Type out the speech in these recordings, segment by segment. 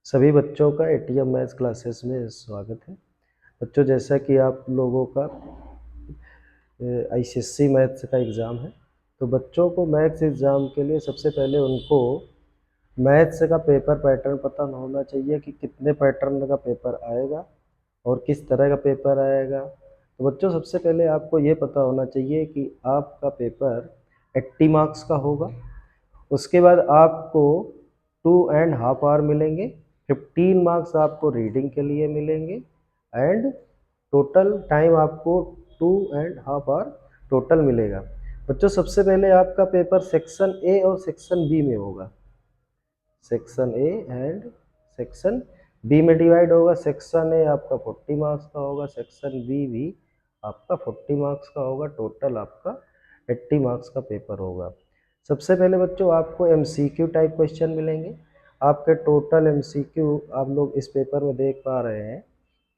सभी बच्चों का एटीएम मैथ्स क्लासेस में स्वागत है। बच्चों, जैसा कि आप लोगों का आईसीएसई मैथ्स का एग्ज़ाम है, तो बच्चों को मैथ्स एग्ज़ाम के लिए सबसे पहले उनको मैथ्स का पेपर पैटर्न पता होना चाहिए कि कितने पैटर्न का पेपर आएगा और किस तरह का पेपर आएगा। तो बच्चों, सबसे पहले आपको ये पता होना चाहिए कि आपका पेपर 80 मार्क्स का होगा। उसके बाद आपको 2.5 आवर मिलेंगे, 15 मार्क्स आपको रीडिंग के लिए मिलेंगे एंड टोटल टाइम आपको 2.5 आवर टोटल मिलेगा। बच्चों, सबसे पहले आपका पेपर सेक्शन ए और सेक्शन बी में होगा। Section A and section B में डिवाइड होगा। सेक्शन ए आपका 40 मार्क्स का होगा, सेक्शन बी भी आपका 40 मार्क्स का होगा। टोटल आपका 80 मार्क्स का पेपर होगा। सबसे पहले बच्चों आपको एमसीक्यू टाइप क्वेश्चन मिलेंगे। आपके टोटल एमसीक्यू आप लोग इस पेपर में देख पा रहे हैं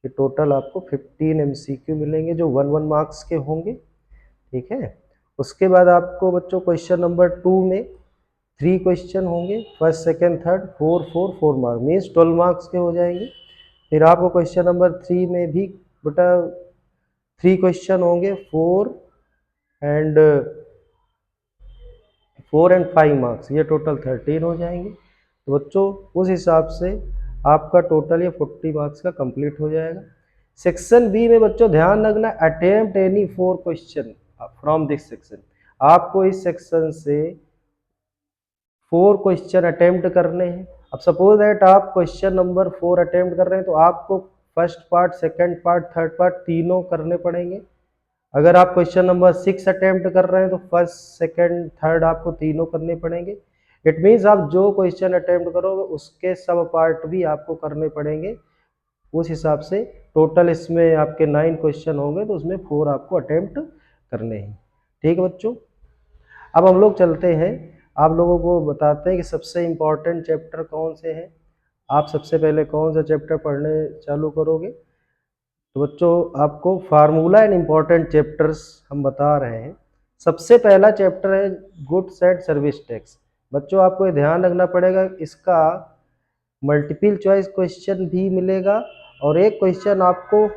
कि टोटल आपको 15 एमसीक्यू मिलेंगे जो 1 मार्क्स के होंगे। ठीक है। उसके बाद आपको बच्चों क्वेश्चन नंबर 2 में 3 क्वेश्चन होंगे, first second third, 4 marks means 12 marks के हो जाएंगे। फिर आपको क्वेश्चन नंबर 3 में भी बेटा 3 क्वेश्चन होंगे, 4 एंड 5 मार्क्स, ये टोटल 13 हो जाएंगे। तो बच्चों उस हिसाब से आपका टोटल ये 40 मार्क्स का कंप्लीट हो जाएगा। सेक्शन बी में बच्चों ध्यान रखना, attempt any 4 question from this section. आपको इस सेक्शन से 4 क्वेश्चन अटेम्प्ट करने हैं। अब सपोज दैट आप क्वेश्चन नंबर 4 अटेम्प्ट कर रहे हैं तो आपको first part, second part, third part तीनों करने पड़ेंगे। अगर आप क्वेश्चन नंबर 6 अटेम्प्ट कर रहे हैं तो फर्स्ट, सेकंड, थर्ड आपको तीनों करने पड़ेंगे। इट मीन्स आप जो क्वेश्चन अटेम्प्ट करोगे उसके सब पार्ट भी आपको करने पड़ेंगे। उस हिसाब से टोटल इसमें आपके 9 क्वेश्चन होंगे तो उसमें 4 आपको अटेम्प्ट करने हैं। ठीक है बच्चों। अब हम लोग चलते हैं, आप लोगों को बताते हैं कि सबसे इम्पोर्टेंट चैप्टर कौन से हैं। आप सबसे पहले कौन सा चैप्टर पढ़ने चालू करोगे? तो बच्चों आपको फार्मूला एंड इम्पोर्टेंट चैप्टर्स हम बता रहे हैं। सबसे पहला चैप्टर है गुड्स एंड सर्विस टैक्स। बच्चों आपको ये ध्यान रखना पड़ेगा, इसका मल्टीपल चॉइस क्वेश्चन भी मिलेगा और एक क्वेश्चन आपको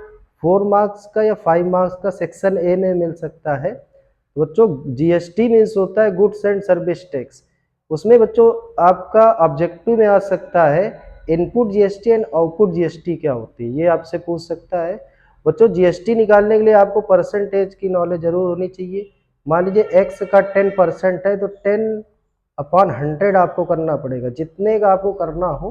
4 मार्क्स का या 5 मार्क्स का सेक्शन ए में मिल सकता है। बच्चों जीएसटी मीन्स होता है गुड्स एंड सर्विस टैक्स। उसमें बच्चों आपका ऑब्जेक्टिव में आ सकता है input GST and output GST क्या होती है, ये आपसे पूछ सकता है। बच्चों जीएसटी निकालने के लिए आपको परसेंटेज की नॉलेज जरूर होनी चाहिए। मान लीजिए एक्स का 10% है तो 10/100 आपको करना पड़ेगा। जितने का आपको करना हो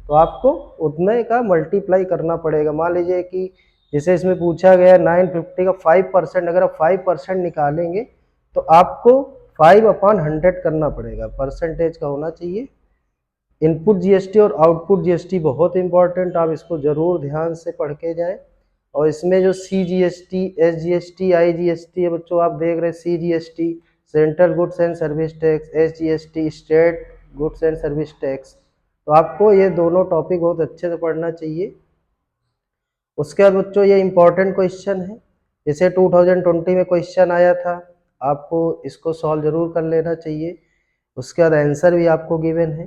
तो आपको उतने का मल्टीप्लाई करना पड़ेगा। मान लीजिए कि जैसे इसमें पूछा गया 950 का 5%, अगर आप 5% निकालेंगे तो आपको 5/100 करना पड़ेगा, परसेंटेज का होना चाहिए। इनपुट जीएसटी और आउटपुट जीएसटी बहुत इंपॉर्टेंट, आप इसको जरूर ध्यान से पढ़ के जाएं। और इसमें जो सीजीएसटी, एसजीएसटी, आईजीएसटी है बच्चों, आप देख रहे हैं CGST central goods and service tax, SGST state goods and service tax, तो आपको ये दोनों टॉपिक बहुत अच्छे से पढ़ना चाहिए। उसके बाद बच्चों ये इंपॉर्टेंट क्वेश्चन है, जैसे 2020 में क्वेश्चन आया था, आपको इसको सॉल्व जरूर कर लेना चाहिए। उसके बाद आंसर भी आपको गिवन है।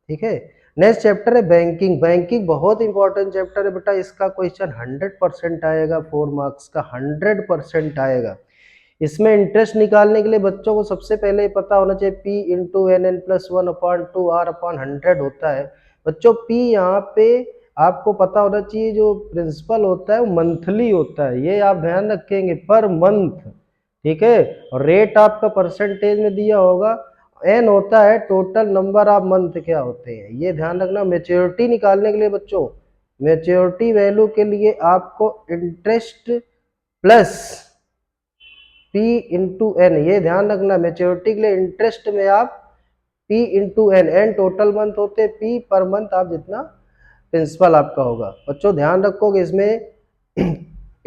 ठीक है। नेक्स्ट चैप्टर है बैंकिंग। बैंकिंग बहुत इंपॉर्टेंट चैप्टर है बेटा, इसका क्वेश्चन 100% आएगा, 4 मार्क्स का 100% आएगा। इसमें इंटरेस्ट निकालने के लिए बच्चों को सबसे पहले पता होना चाहिए P इंटू NN+1/2 R/100 होता है। बच्चों P यहाँ पे आपको पता होना चाहिए, जो प्रिंसिपल होता है वो मंथली होता है, ये आप ध्यान रखेंगे, पर मंथ। ठीक है। और रेट आपका परसेंटेज में दिया होगा, N होता है टोटल नंबर ऑफ मंथ क्या होते हैं, ये ध्यान रखना। मेच्योरिटी निकालने के लिए बच्चों, मेच्योरिटी वैल्यू के लिए आपको interest plus P into N, ये ध्यान रखना। मेच्योरिटी के लिए इंटरेस्ट में आप P into N total month होते, P पर मंथ आप जितना प्रिंसिपल आपका होगा। बच्चों ध्यान रखोगे, इसमें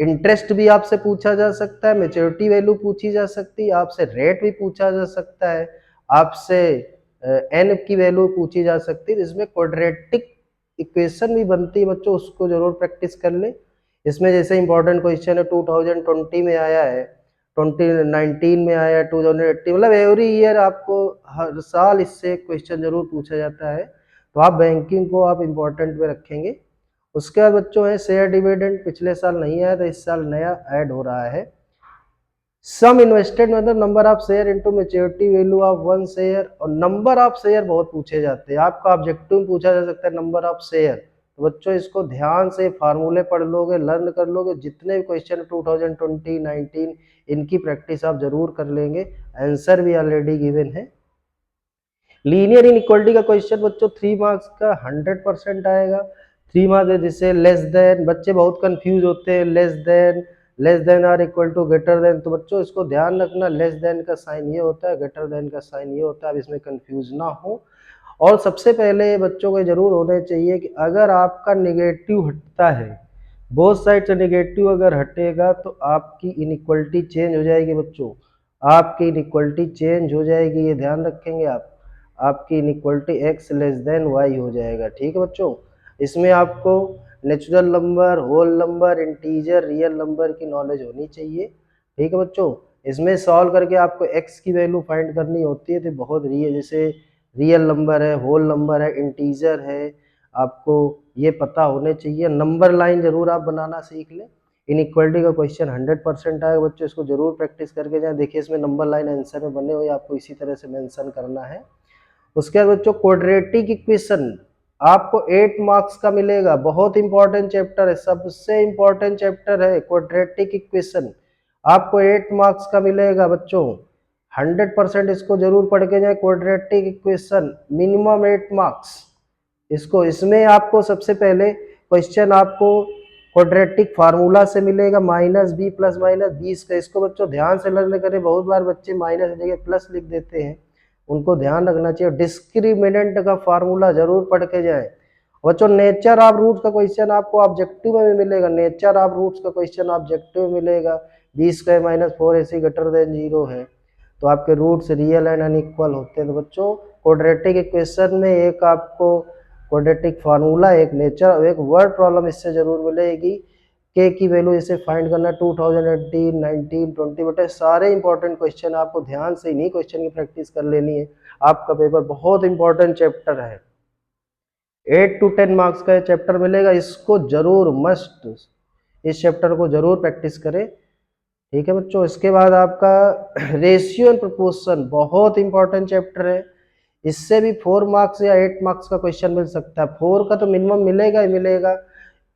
इंटरेस्ट भी आपसे पूछा जा सकता है, मेच्योरिटी वैल्यू पूछी जा सकती है, आपसे रेट भी पूछा जा सकता है, आपसे एन की वैल्यू पूछी जा सकती है। इसमें क्वाड्रेटिक इक्वेशन भी बनती है बच्चों, उसको जरूर प्रैक्टिस कर ले। इसमें जैसे इंपॉर्टेंट क्वेश्चन है 2020 में आया है, 2019 में आया, 2018, मतलब एवरी ईयर आपको हर साल इससे क्वेश्चन जरूर पूछा जाता है। तो आप बैंकिंग को आप इम्पोर्टेंट में रखेंगे। उसके बाद बच्चों है शेयर डिविडेंड, पिछले साल नहीं आया तो इस साल नया ऐड हो रहा है। सम इन्वेस्टेड मतलब number of share into maturity value of one share, और नंबर ऑफ शेयर बहुत पूछे जाते हैं, आपका ऑब्जेक्टिव में पूछा जा सकता है नंबर ऑफ शेयर। तो बच्चों इसको ध्यान से फार्मूले पढ़ लोगे, लर्न कर लोगे, जितने भी क्वेश्चन 2020 19 इनकी प्रैक्टिस आप जरूर कर लेंगे, आंसर भी ऑलरेडी गिवन है। लीनियर इनइक्वालिटी का क्वेश्चन बच्चों 3 मार्क्स का 100% आएगा। 3 मार्क्स जैसे लेस देन, बच्चे बहुत कंफ्यूज होते हैं, लेस देन और इक्वल टू ग्रेटर देन, तो बच्चों इसको ध्यान रखना, लेस देन का साइन ये होता है, ग्रेटर देन का साइन ये होता है, अब इसमें कंफ्यूज ना हो। और सबसे पहले बच्चों को जरूर होने चाहिए कि अगर आपका नेगेटिव हटता है, बोथ साइड से नेगेटिव अगर हटेगा तो आपकी इनइक्वालिटी चेंज हो जाएगी बच्चों, आपकी इनइक्वालिटी चेंज हो जाएगी, ये ध्यान रखेंगे आप, आपकी inequality x less than y हो जाएगा। ठीक है बच्चों, इसमें आपको natural number, whole number, integer, real number की नॉलेज होनी चाहिए। ठीक है बच्चों, इसमें सॉल्व करके आपको x की वैल्यू फाइंड करनी होती है, तो बहुत जैसे रियल नंबर है, होल नंबर है, इंटीजर है, आपको ये पता होने चाहिए। नंबर लाइन जरूर आप बनाना सीख लें। इनइक्वालिटी का क्वेश्चन 100% आएगा बच्चों, इसको जरूर प्रैक्टिस करके जाएं। देखिए इसमें नंबर लाइन आंसर में बने हुए, आपको इसी तरह से मेंशन करना है। उसके बाद बच्चों क्वाड्रेटिक इक्वेशन आपको 8 मार्क्स का मिलेगा, बहुत इंपॉर्टेंट चैप्टर है, सबसे इंपॉर्टेंट चैप्टर है क्वाड्रेटिक इक्वेशन, आपको 8 मार्क्स का मिलेगा बच्चों, 100% इसको जरूर पढ़ के जाए। क्वाड्रेटिक इक्वेशन मिनिमम 8 मार्क्स, इसको इसमें आपको सबसे पहले क्वेश्चन आपको क्वाड्रेटिक फार्मूला से मिलेगा, माइनस बी प्लस माइनस 20 का, इसको बच्चों ध्यान से लर्न करें, बहुत बार बच्चे माइनस की जगह प्लस लिख देते हैं, उनको ध्यान रखना चाहिए। डिस्क्रिमिनेंट का फार्मूला जरूर पढ़ के जाए बच्चों। नेचर ऑफ रूट्स का क्वेश्चन आपको ऑब्जेक्टिव में भी मिलेगा, नेचर ऑफ रूट्स का क्वेश्चन ऑब्जेक्टिव में मिलेगा, b² - 4ac ग्रेटर देन 0 है, तो आपके रूट्स रियल एंड अनइक्वल होते हैं। तो बच्चों क्वाड्रेटिक इक्वेशन में एक आपको क्वाड्रेटिक फार्मूला, एक नेचर, एक वर्ड प्रॉब्लम इससे जरूर मिलेगी। के की वैल्यू इसे फाइंड करना 2018 19 20 बेटे सारे इंपॉर्टेंट क्वेश्चन आपको ध्यान से इन्हीं क्वेश्चन की प्रैक्टिस कर लेनी है। आपका पेपर बहुत इंपॉर्टेंट चैप्टर है, 8 to 10 मार्क्स का चैप्टर मिलेगा, इसको जरूर मस्ट, इस चैप्टर को जरूर प्रैक्टिस करें। ठीक है बच्चों, इसके बाद आपका रेशियो एंड प्रोपोर्शन बहुत इंपॉर्टेंट चैप्टर है, इससे भी 4 मार्क्स या 8 मार्क्स का क्वेश्चन मिल सकता है, 4 का तो मिनिमम मिलेगा ही मिलेगा,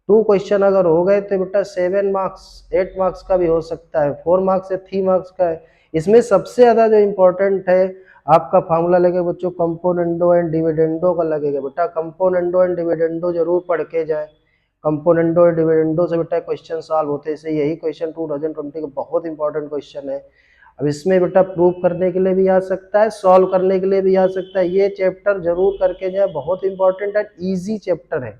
2 क्वेश्चन अगर हो गए तो बेटा 7 मार्क्स 8 मार्क्स का भी हो सकता है, 4 मार्क्स या 3 मार्क्स का है। इसमें सबसे ज़्यादा जो इम्पोर्टेंट है आपका फार्मूला लगेगा बच्चों कंपोनेंडो एंड डिविडेंडो का लगेगा, बेटा कंपोनेंडो एंड डिविडेंडो जरूर पढ़ के जाए, कंपोनेंडो और डिविडेंडो से बेटा क्वेश्चन सॉल्व होते हैं, यही क्वेश्चन 2020 का बहुत इंपॉर्टेंट क्वेश्चन है। अब इसमें बेटा प्रूव करने के लिए भी आ सकता है, सॉल्व करने के लिए भी आ सकता है, ये चैप्टर जरूर करके जाए, बहुत इंपॉर्टेंट है, ईजी चैप्टर है।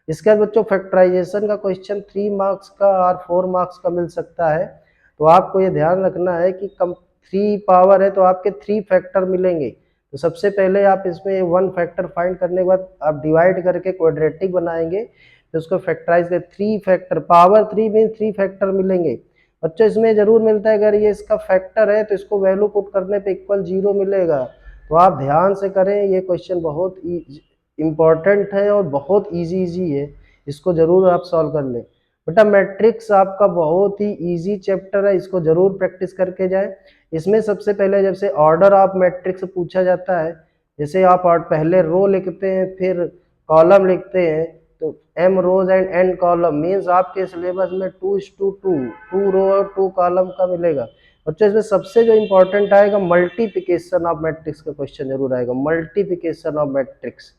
इसके बाद बच्चों फैक्टराइजेशन का क्वेश्चन 3 मार्क्स का और 4 मार्क्स का मिल सकता है, तो आपको ये ध्यान रखना है कि 3 पावर है तो आपके 3 फैक्टर मिलेंगे। तो सबसे पहले आप इसमें 1 फैक्टर फाइंड करने के बाद आप डिवाइड करके क्वाड्रेटिक बनाएंगे, तो उसको फैक्टराइज कर 3 फैक्टर, पावर 3 मीन 3 फैक्टर मिलेंगे बच्चों। इसमें जरूर मिलता है, अगर ये इसका फैक्टर है तो इसको वैल्यू पुट करने पे इक्वल 0 मिलेगा, तो आप ध्यान से करें, ये क्वेश्चन बहुत इम्पॉर्टेंट है और बहुत इजी है, इसको जरूर आप सॉल्व कर लें। बेटा मैट्रिक्स आपका बहुत ही इजी चैप्टर है, इसको जरूर प्रैक्टिस करके जाए। इसमें सबसे पहले जब से ऑर्डर ऑफ मैट्रिक्स पूछा जाता है, जैसे आप पहले रो लिखते हैं फिर कॉलम लिखते हैं, तो m rows and n column means आपके सिलेबस में 2:2 रो और 2 कॉलम का मिलेगा बच्चों। इसमें सबसे जो इंपॉर्टेंट आएगा मल्टीप्लिकेशन ऑफ मैट्रिक्स का क्वेश्चन जरूर आएगा, multiplication of matrix,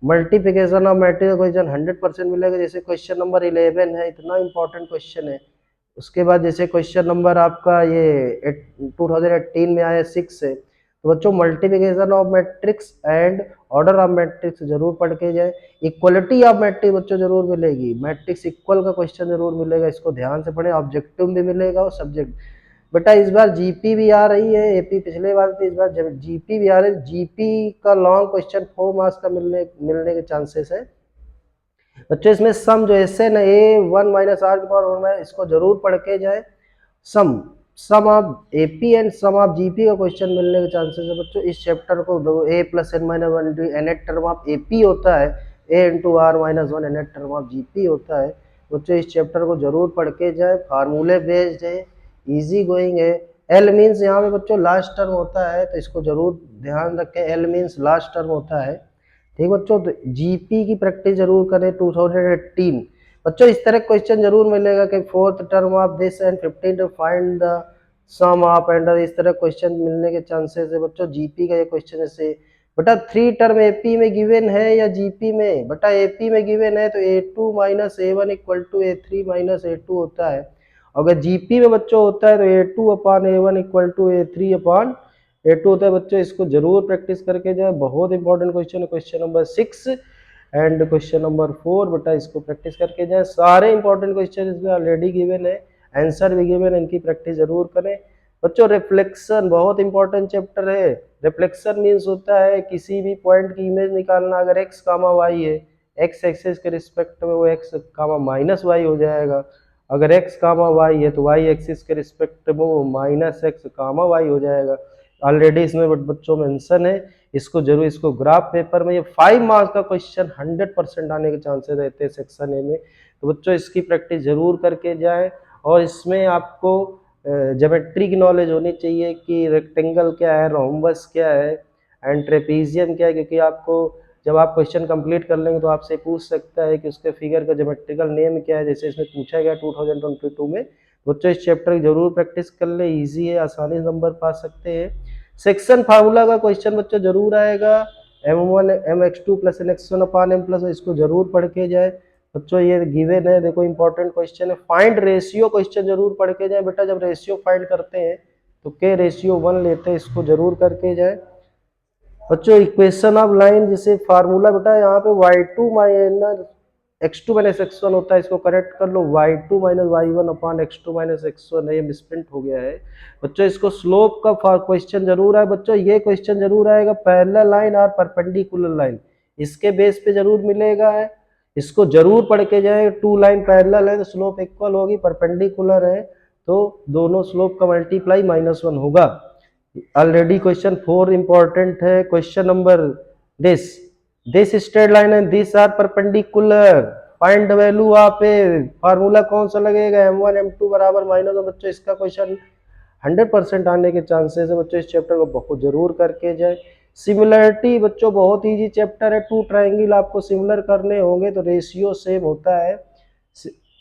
multiplication of matrix question 100% मिलेगा। जैसे क्वेश्चन नंबर 11 है, इतना इंपॉर्टेंट क्वेश्चन है। उसके बाद जैसे क्वेश्चन नंबर आपका ये 2018 में आया 6 है, तो बच्चों multiplication of matrix and order of matrix जरूर पढ़ के जाए। इक्वलिटी ऑफ मैट्रिक्स बच्चों जरूर मिलेगी, मैट्रिक्स इक्वल का क्वेश्चन जरूर मिलेगा, इसको ध्यान से पढ़ें, ऑब्जेक्टिव भी मिलेगा और सब्जेक्ट। बेटा इस बार जीपी भी आ रही है, एपी पिछले बार थी, इस बार जीपी भी आ रही है, जीपी का लॉन्ग क्वेश्चन 4 मार्क्स का मिलने के चांसेस है बच्चों। इसमें सम जो एस है ना, a1 - r⁻, इसको जरूर पढ़ के जाए। Sum sum of AP and sum of GP का क्वेश्चन मिलने के चांसेस है बच्चों। इस चैप्टर को दो A plus N minus one nth term of AP होता है, A into R minus one nth term of GP होता है। बच्चों इस चैप्टर को जरूर पढ़ के जाए, फार्मूले बेस्ड है, इजी गोइंग है। एल मीन्स यहाँ पे बच्चों लास्ट टर्म होता है, तो इसको जरूर ध्यान रखें, एल मीन्स लास्ट टर्म होता है। ठीक बच्चों, तो जीपी की प्रैक्टिस जरूर करें 2018। बच्चों इस तरह क्वेश्चन जरूर मिलेगा कि fourth term of this and 15 to find the sum of and इस तरह क्वेश्चन मिलने के चांसेस है बच्चों। जीपी का ये क्वेश्चन जैसे बेटा 3 टर्म एपी में गिवन है या जीपी में, बेटा एपी में गिवन है तो a2 minus a1 equal to a3 minus a2 होता है। अगर जीपी में बच्चों होता है तो a2 upon a1 equal to a3 upon a2 होता है। बच्चों इसको जरूर प्रैक्टिस करके जाए, बहुत इंपॉर्टेंट क्वेश्चन है। Question number 6 and question number 4 बेटा इसको प्रैक्टिस करके जाए। सारे इंपॉर्टेंट क्वेश्चन इसमें ऑलरेडी गिवन है, आंसर भी गिवन है, इनकी प्रैक्टिस जरूर करें बच्चों। रिफ्लेक्शन बहुत इंपॉर्टेंट चैप्टर है। रिफ्लेक्शन मीन्स होता है किसी भी पॉइंट की इमेज निकालना। अगर एक्स कामा वाई है, एक्स एक्सिस के रिस्पेक्ट में वो एक्स कामा माइनस वाई हो जाएगा। अगर एक्स कामा वाई है तो वाई एक्सिस के रिस्पेक्ट में वो माइनस एक्स कामा वाई हो जाएगा। ऑलरेडी इसमें बच्चों मेंशन है, इसको जरूर, इसको ग्राफ पेपर में ये 5 मार्क्स का क्वेश्चन 100% आने के चांसेस रहते हैं सेक्शन ए में। तो बच्चों इसकी प्रैक्टिस जरूर करके जाए, और इसमें आपको ज्योमेट्री की नॉलेज होनी चाहिए कि रेक्टेंगल क्या है, रोम्बस क्या है एंड ट्रेपीजियम क्या है, क्योंकि आपको जब आप क्वेश्चन कंप्लीट कर लेंगे तो आपसे पूछ सकता है कि उसके फिगर का ज्योमेट्रिकल नेम क्या है, जैसे इसमें पूछा गया 2022 में। बच्चों इस चैप्टर की जरूर प्रैक्टिस कर ले, इजी है, आसानी से नंबर पा सकते हैं। सेक्शन फार्मूला का क्वेश्चन बच्चों जरूर आएगा, m1 mx2 प्लस nx1 अपान m प्लस, इसको जरूर पढ़ के जाए बच्चों। ये गिवन है, देखो इंपॉर्टेंट क्वेश्चन है। फाइंड रेशियो क्वेश्चन जरूर पढ़ के जाए बेटा। जब रेशियो फाइंड करते हैं तो के रेशियो 1 लेते हैं, इसको जरूर करके जाए बच्चों। इक्वेशन ऑफ लाइन जैसे फार्मूला बेटा यहाँ पे y2 minus x2 minus x1 होता है, इसको करेक्ट कर लो, y2 minus y1 upon x2 minus x1 है, ये मिसप्रिंट हो गया है बच्चों। इसको स्लोप का क्वेश्चन जरूर है बच्चों, ये क्वेश्चन जरूर आएगा, पैरेलल लाइन और परपेंडिकुलर लाइन, इसके बेस पे जरूर मिलेगा है, इसको जरूर पढ़ के जाए। 2 लाइन पैरेलल है तो स्लोप इक्वल होगी, परपेंडिकुलर है तो दोनों स्लोप का मल्टीप्लाई -1 होगा। ऑलरेडी क्वेश्चन 4 इंपॉर्टेंट है। Question number this straight line and this are perpendicular, find the value of A, formula कौन सा लगेगा, m1 m2 बराबर -1। बच्चों इसका क्वेश्चन 100% आने के चांसेस है बच्चों। इस चैप्टर को बहुत जरूर करके जाए। सिमिलरिटी बच्चों बहुत इजी चैप्टर है, 2 ट्राइंगल आपको सिमिलर करने होंगे तो रेशियो सेम होता है,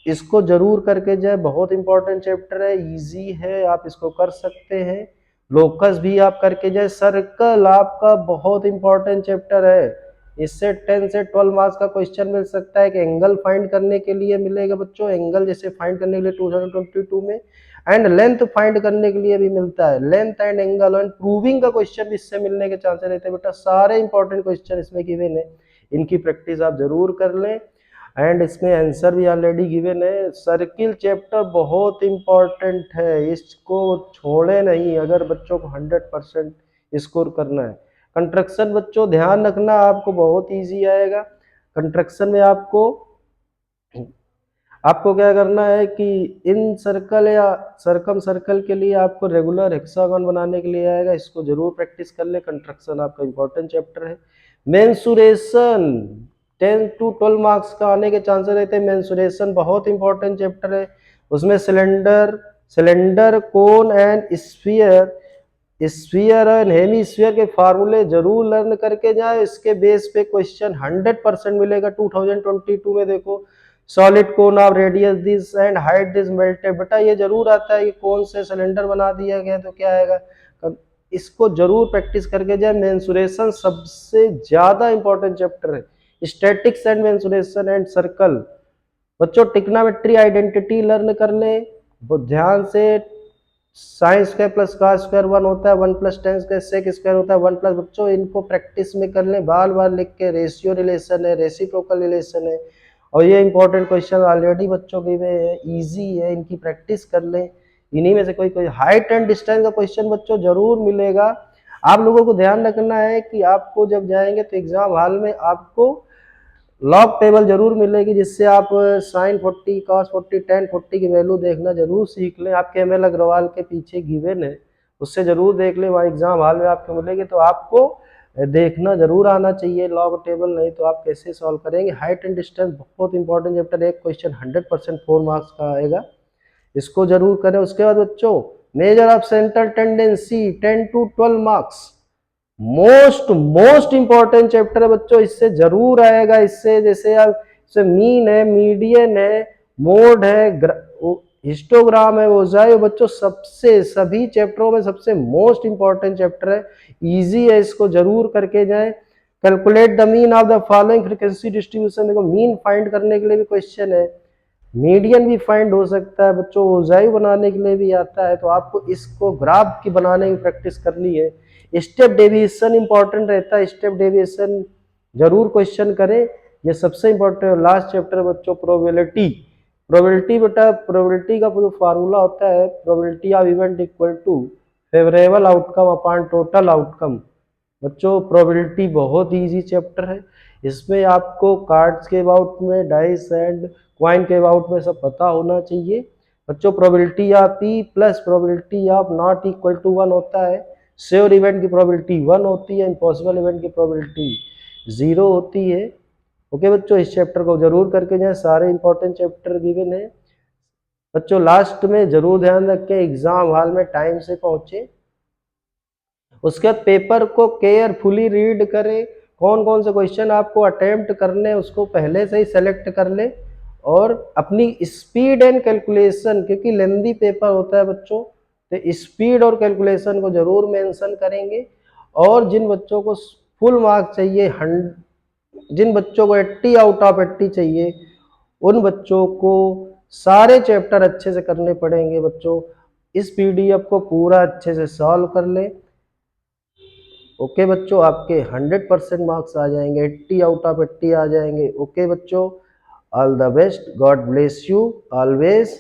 इसको जरूर करके जाए, बहुत इंपॉर्टेंट चैप्टर है, इजी है, आप इसको कर सकते हैं। लोकस भी आप करके जाए। सर्कल आपका बहुत इंपॉर्टेंट चैप्टर है, इससे 10 से 12 मार्क्स का क्वेश्चन मिल सकता है कि एंगल फाइंड करने के लिए मिलेगा बच्चों, एंगल जैसे फाइंड करने के लिए 2022 में, एंड लेंथ फाइंड करने के लिए भी मिलता है, length and angle and proving का क्वेश्चन भी इससे मिलने के चांसेस रहते हैं बेटा। सारे इंपॉर्टेंट क्वेश्चन इसमें गिवन है, इनकी प्रैक्टिस आप जरूर कर लें, एंड इसमें आंसर भी ऑलरेडी गिवन है। सर्किल चैप्टर बहुत इंपॉर्टेंट है, इसको छोड़े नहीं अगर बच्चों को 100% स्कोर करना है। कंस्ट्रक्शन बच्चों ध्यान रखना, आपको बहुत इजी आएगा। कंस्ट्रक्शन में आपको क्या करना है कि इन सर्कल या सर्कम सर्कल के लिए आपको रेगुलर हेक्सागन बनाने के लिए आएगा, इसको जरूर प्रैक्टिस कर ले। कंस्ट्रक्शन आपका इंपॉर्टेंट चैप्टर है। मेंसुरेशन 10 to 12 मार्क्स का आने के चांसेस रहते हैं। मेंसुरेशन बहुत इंपॉर्टेंट चैप्टर है, उसमें cylinder cone and sphere and hemisphere के फार्मूले जरूर लर्न करके जाए, इसके बेस पे क्वेश्चन 100% मिलेगा 2022 में। देखो solid cone of radius this and height this melted, बेटा ये जरूर आता है कि कौन से सिलेंडर बना दिया गया तो क्या आएगा, इसको जरूर प्रैक्टिस करके जाए। मेंसुरेशन सबसे ज्यादा इंपॉर्टेंट चैप्टर है। Statistics and mensuration and circle बच्चों, टिग्नोमेट्री आइडेंटिटी लर्न कर ले बहुत ध्यान से। Sine square plus cos square 1 होता है, 1 plus tan square sec square होता है 1 प्लस, बच्चों इनको प्रैक्टिस में कर ले, बार बार लिख के। रेशियो रिलेशन है, रेसिप्रोकल रिलेशन है, और ये इंपॉर्टेंट क्वेश्चन ऑलरेडी बच्चों के में इजी है, इनकी प्रैक्टिस कर लें। इन्हीं में से कोई हाइट एंड डिस्टेंस का क्वेश्चन बच्चों जरूर मिलेगा। आप लोगों को ध्यान रखना है कि आपको जब जाएंगे तो एग्जाम हॉल में आपको लॉग टेबल जरूर मिलेगी, जिससे आप साइन 40, कॉस 40, टेन 40 की वैल्यू देखना जरूर सीख लें। आपके एमएल अग्रवाल के पीछे गिवन है, उससे जरूर देख लें, वहाँ एग्जाम हॉल में आपको मिलेगी, तो आपको देखना जरूर आना चाहिए लॉग टेबल, नहीं तो आप कैसे सॉल्व करेंगे। हाइट एंड डिस्टेंस बहुत इंपॉर्टेंट चैप्टर, एक क्वेश्चन 100% 4 मार्क्स का आएगा, इसको जरूर करें। उसके बाद बच्चों measure of central tendency 10 to 12 marks, most important chapter है बच्चों, इससे जरूर आएगा। इससे जैसे आप इससे मीन है, मीडियन है, मोड है, हिस्टोग्राम है, ओजाइव बच्चों, सबसे सभी चैप्टरों में सबसे मोस्ट इंपॉर्टेंट चैप्टर है, इजी है, इसको जरूर करके जाएं। Calculate the mean of the following frequency distribution, देखो मीन फाइंड करने के लिए भी क्वेश्चन है, मीडियन भी फाइंड हो सकता है बच्चों, ओजाइव बनाने के लिए भी आता है, तो आपको इसको ग्राफ की बनाने की प्रैक्टिस करनी है। स्टेप डेविएशन इंपॉर्टेंट रहता है, स्टेप डेविएशन जरूर क्वेश्चन करें, ये सबसे इंपॉर्टेंट है। लास्ट चैप्टर बच्चों प्रोबेबिलिटी, प्रोबेबिलिटी बेटा, प्रोबेबिलिटी का जो फार्मूला होता है, probability of event equal to favourable outcome upon total outcome. बच्चों प्रोबेबिलिटी बहुत इजी चैप्टर है, इसमें आपको कार्ड्स के अबाउट में, डाइस एंड क्वाइन के अबाउट में सब पता होना चाहिए। बच्चों probability of P plus probability of not equal to 1 होता है, श्योर इवेंट की प्रोबेबिलिटी 1 होती है, इम्पॉसिबल इवेंट की प्रोबेबिलिटी 0 होती है। ओके बच्चों, इस चैप्टर को जरूर करके जाएं, सारे इंपॉर्टेंट चैप्टर गिवन है। बच्चों लास्ट में जरूर ध्यान रखें, एग्जाम हॉल में टाइम से पहुंचे, उसके बाद पेपर को केयरफुली रीड करें, कौन कौन से क्वेश्चन आपको अटेम्प्ट करने उसको पहले से ही सेलेक्ट कर ले, और अपनी स्पीड एंड कैलकुलेशन, क्योंकि लेंदी पेपर होता है बच्चों, तो स्पीड और कैलकुलेशन को जरूर मेंशन करेंगे। और जिन बच्चों को फुल मार्क्स चाहिए, जिन बच्चों को 80 आउट ऑफ 80 चाहिए, उन बच्चों को सारे चैप्टर अच्छे से करने पड़ेंगे बच्चों। इस पीडीएफ को पूरा अच्छे से सॉल्व कर ले। ओके बच्चों, आपके 100% मार्क्स आ जाएंगे, 80 आउट ऑफ 80 आ जाएंगे। ओके बच्चों, all the best, God bless you always.